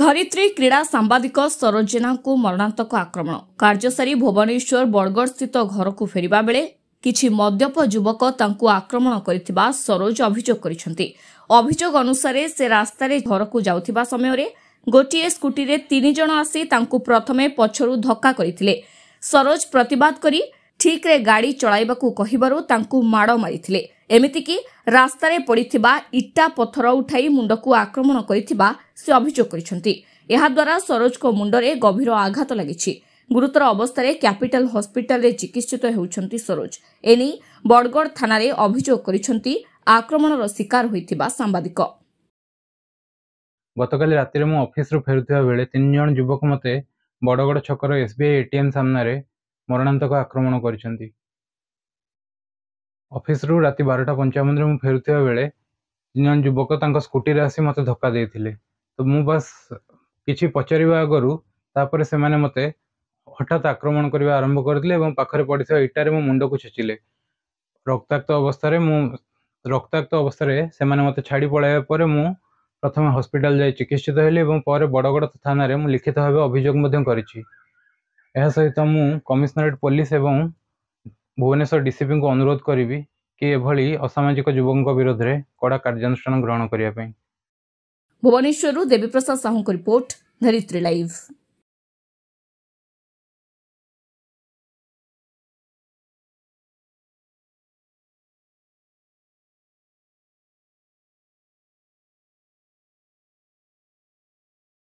धरित्री क्रीड़ा सांबादिक सरोज जेना को मरणांतक आक्रमण कार्यसारी भुवनेश्वर बरगढ़ स्थित घर को फेरिबा बेले किछि मद्यप युवक तांकु आक्रमण करिथिबा सरोज अभियोग करिसेंती। अभियोग अनुसार से रास्ता रे घर को जाउथिबा समय रे गोटिए स्कूटी रे 3 जण आसी तांकु प्रथमे पछरु धक्का करिथिले। सरोज प्रतिवाद करी ठीक रे गाड़ी चलाइबाकू कहिबारु तांकु माड़ मारिथिले। एमितिकी रास्ता रे पड़िथिबा इटा पत्थर उठाई मुंडकू आक्रमण करिथिबा से अभियोग करिसेंती। एहा द्वारा सरोज को मुंडरे गभीर आघात लागिछि। गुरुतर अवस्था रे कैपिटल हॉस्पिटल रे चिकित्सित हेउछंती सरोज। एनी बड़गड़ थाना रे अभियोग करिसेंती आक्रमणर शिकार होइथिबा सांबादिक। गतकाली राति मु ऑफिस रु फेरुथिबा बेले 3 जण युवक मते बड़गड़ छकर एसबीआई एटीएम सामना रे मरणांतक आक्रमण करिसेंती। ऑफिस रु राति 12:55 रे मु फेरुथिबा बेले 3 जण युवक तांका स्कूटी रे आसी मते धक्का देइथिले। तो मु बस किछि पचारिबा आगरु तापरे से माने मते हठात आक्रमण करबा आरंभ करथिले एवं पाखरे पड़िथिबा इटारे मो मुंड को छेचिले। रक्ताक्त अवस्था रे से माने मते छाड़ी पळाया परे मु प्रथम हॉस्पिटल जाई चिकित्सित हेले एवं परे बड़गड़ थाना रे मु लिखित भाबे अभियोग मध्यम करिछि। एहा सहित मु कमिश्नरेट पुलिस एवं भुवनेश्वर डीसीपी को अनुरोध करिवि कि एभली असामाजिक युवकों विरोध में कड़ा कार्यानुष्ठान ग्रहण करिया पई। भुवनेश्वर देवीप्रसाद साहू को रिपोर्ट, धरित्री लाइव।